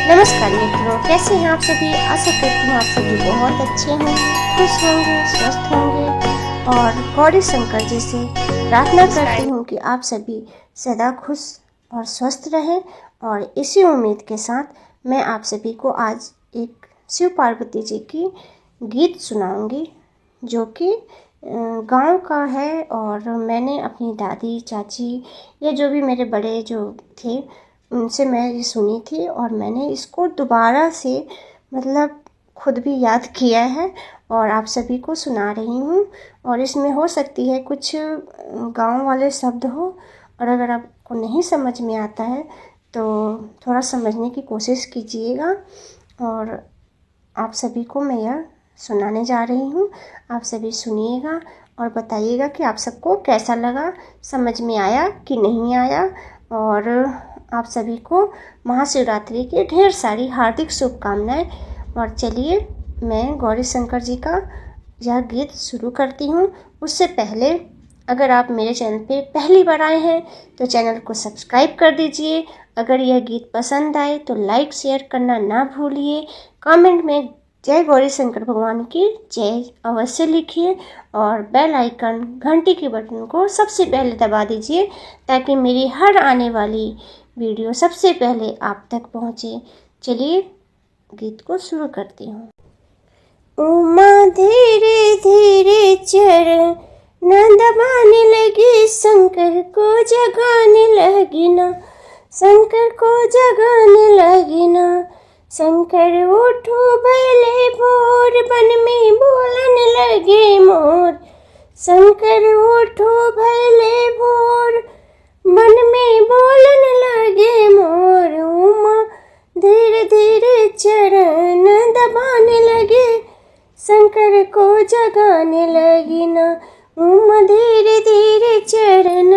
नमस्कार मित्रों, कैसे हैं आप सभी। आशा करती हूँ आप सभी बहुत अच्छे होंगे, खुश होंगे, स्वस्थ होंगे और गौरी शंकर जी से प्रार्थना करती हूँ कि आप सभी सदा खुश और स्वस्थ रहें। और इसी उम्मीद के साथ मैं आप सभी को आज एक शिव पार्वती जी की गीत सुनाऊंगी जो कि गांव का है। और मैंने अपनी दादी, चाची या जो भी मेरे बड़े जो थे उनसे मैं ये सुनी थी और मैंने इसको दोबारा से मतलब खुद भी याद किया है और आप सभी को सुना रही हूँ। और इसमें हो सकती है कुछ गांव वाले शब्द हो, और अगर आपको नहीं समझ में आता है तो थोड़ा समझने की कोशिश कीजिएगा। और आप सभी को मैं यह सुनाने जा रही हूँ, आप सभी सुनिएगा और बताइएगा कि आप सबको कैसा लगा, समझ में आया कि नहीं आया। और आप सभी को महाशिवरात्रि की ढेर सारी हार्दिक शुभकामनाएं। और चलिए मैं गौरी शंकर जी का यह गीत शुरू करती हूँ। उससे पहले अगर आप मेरे चैनल पे पहली बार आए हैं तो चैनल को सब्सक्राइब कर दीजिए। अगर यह गीत पसंद आए तो लाइक शेयर करना ना भूलिए। कमेंट में जय गौरी शंकर भगवान की जय अवश्य लिखिए और बेल आइकन घंटी के बटन को सबसे पहले दबा दीजिए ताकि मेरी हर आने वाली वीडियो सबसे पहले आप तक पहुँचे। चलिए गीत को शुरू करती हूँ। उमा धीरे धीरे चरण दबाने लगी, शंकर को जगाने लगी ना, शंकर को जगाने लगी ना। शंकर उठो भले भोर, बन में बोलने लगे मोर। शंकर उठो भले भोर, मन में बोलने लगे मोर। उमा धीरे धीरे चरण दबाने लगे, शंकर को जगाने लगी ना। उमा धीरे धीरे चरण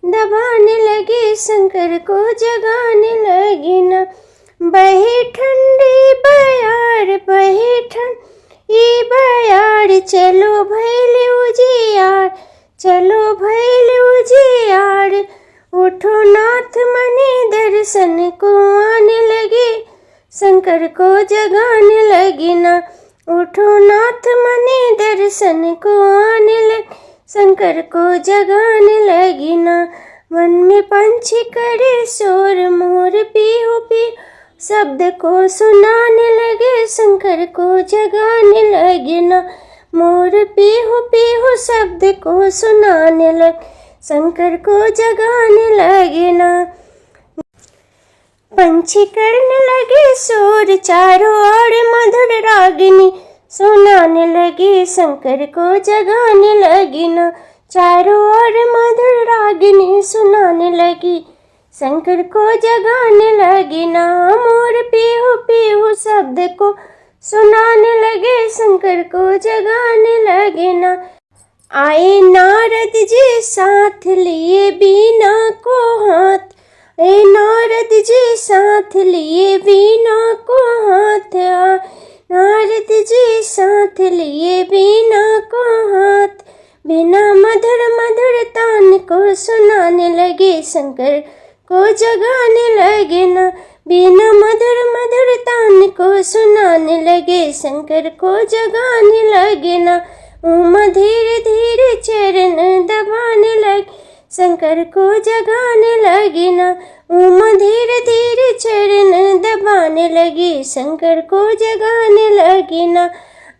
दबाने लगे, शंकर को जगाने लगी ना। बहे ठंडी बयार, बहे ठंडी बयार, चलो भैले उजियार, चलो भैले उजियार। उठो नाथ मने दर्शन को आने लगे, शंकर को जगाने लगी ना। उठो नाथ मने दर्शन को आने लगे, शंकर को जगाने लगी ना। मन में पंछी करे शोर, मोर पीहू पीहू शब्द को सुनाने लगे, शंकर को जगाने लगे ना। मोर पीहू पीहू शब्द को सुनाने लगे, शंकर को जगाने लगे ना। पंछी करने लगे शोर, चारों ओर मधुर रागिनी सुनाने लगी, शंकर को जगाने लगी ना। चारों ओर मधुर रागिनी सुनाने लगी, शंकर को जगाने लगी ना। मोर पीहू पीहू शब्द को सुनाने लगे, शंकर को जगाने लगे ना। आए नारद जी साथ लिए बीना को हाथ, ए नारद जी साथ लिए बीना को हाथ। नारद जी साथ लिए बीना को हाथ, बिना मधुर मधुर तान को सुनाने लगे, शंकर को जगाने लगे ना। बिना मधुर मधुर तान को सुनाने लगे, शंकर को जगाने लगे ना। उमा धीरे धीरे चरण दबाने लगे, शंकर को जगाने लगी ना। उमा धीरे धीरे चरण दबाने लगी, शंकर को जगाने लगी ना।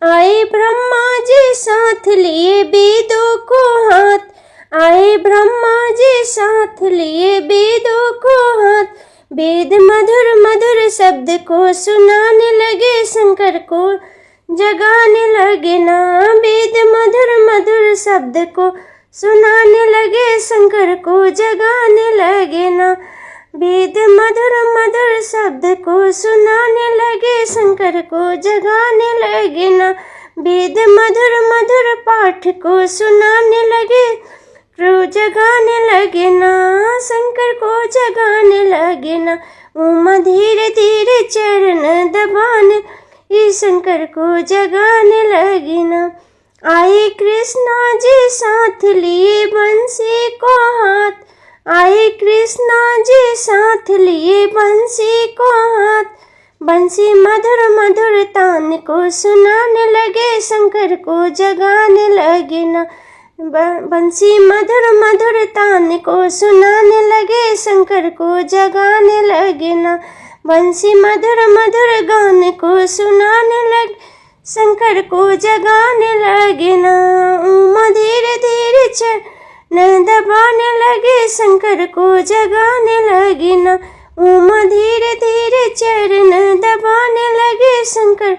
आए ब्रह्मा जी साथ लिए वेदों को हाथ, आए ब्रह्मा जी साथ लिए वेदों को हाथ। वेद मधुर मधुर शब्द को सुनाने लगे, शंकर को जगाने लगे ना। वेद मधुर मधुर शब्द को सुनाने लगे, शंकर को जगाने लगे ना। वेद मधुर मधुर शब्द को सुनाने लगे, शंकर को जगाने लगे ना। वेद मधुर मधुर पाठ को सुनाने लगे, को जगाने लगे ना, शंकर को जगाने लगे ना। उमा धीरे धीरे चरण दबाने, शंकर को जगाने लगी ना। आए कृष्णा जी साथ लिए बंसी को हाथ, आए कृष्णा जी साथ लिए बंसी को हाथ। बंसी मधुर मधुर तान को सुनाने लगे, शंकर को जगाने लगे ना। बंसी मधुर मधुर तान को सुनाने लगे, शंकर को जगाने लगे ना। बंसी मधुर मधुर गान को सुनाने लगे, शंकर को जगाने लगे ना। उमा धीरे धीरे चरण दबाने लगे, शंकर को जगाने लगे ना। उमा धीरे धीरे चरण दबाने लगे, शंकर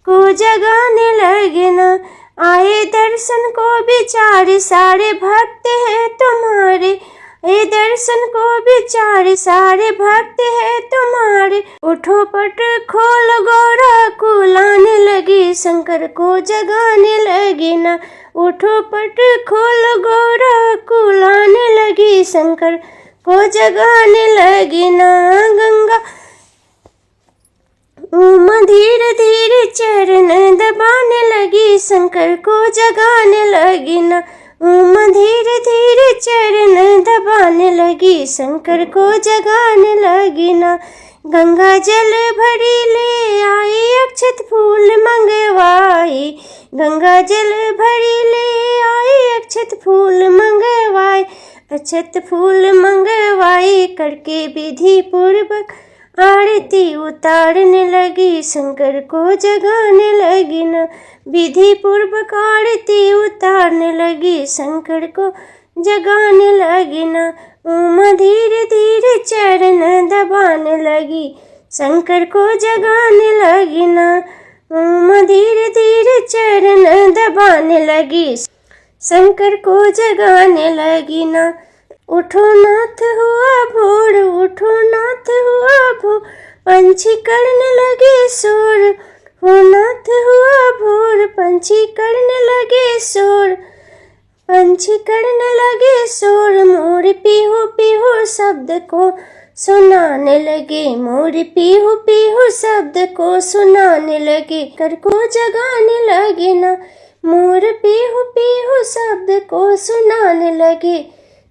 को जगाने लगे ना। आए दर्शन को विचार सारे भक्त हैं तुम्हारे, ये दर्शन को विचार सारे भक्त हैं तुम्हारे। उठो पट खोल गोरा को लाने लगी, शंकर को जगाने लगी ना। उठो पट खोल गोरा को लाने लगी, शंकर को जगाने लगी ना। गंगा उमा धीरे धीरे चरण दबाने लगी, शंकर को जगाने लगी ना। उमा धीरे धीरे चरण दबाने लगी, शंकर को जगाने लगी ना। गंगा जल भरी ले आई, अक्षत फूल मंगवाई। गंगा जल भरी ले आई, अक्षत फूल मंगवाई। अक्षत फूल मंगवाई करके विधि पूर्वक आरती उतारने लगी, शंकर को जगाने लगी ना। विधि पूर्वक आरती उतारने लगी, शंकर को जगाने लगी ना। उमा धीरे धीरे चरण दबाने लगी, शंकर को जगाने लगी ना। उमा धीरे धीरे चरण दबाने लगी, शंकर को जगाने लगी ना। उठो नाथ हुआ भोर, उठो नाथ हुआ भोर, पंछी करने लगे शोर। हो नाथ हुआ भोर, पंछी करने लगे शोर। पंछी करने लगे शोर, मोर पीहू पीहू शब्द को सुनाने लगे। मोर पीहू पीहू शब्द को सुनाने लगे, कर को जगाने लगे ना। मोर पीहू पीहू शब्द को सुनाने लगे,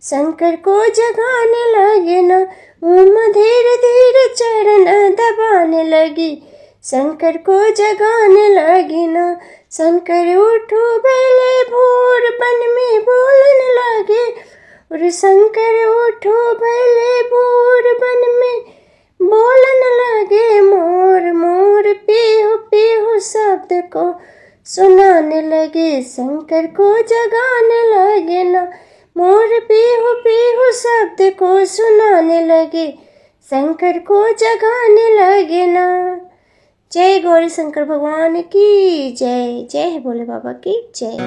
शंकर को जगाने लगे ना। उमा धीरे धीरे चरण दबाने लगी, शंकर को जगाने लगी ना। शंकर उठो भले भोर, बन में बोलने लगे। और शंकर उठो भले भोर, बन में बोलने लगे। मोर मोर पीहू पीहू शब्द को सुनाने लगे, शंकर को जगाने लगे ना। मोर पीहू पीहू शब्द को सुनाने लगे, शंकर को जगाने लगे ना। जय गौरी शंकर भगवान की जय। जय भोले बाबा की जय।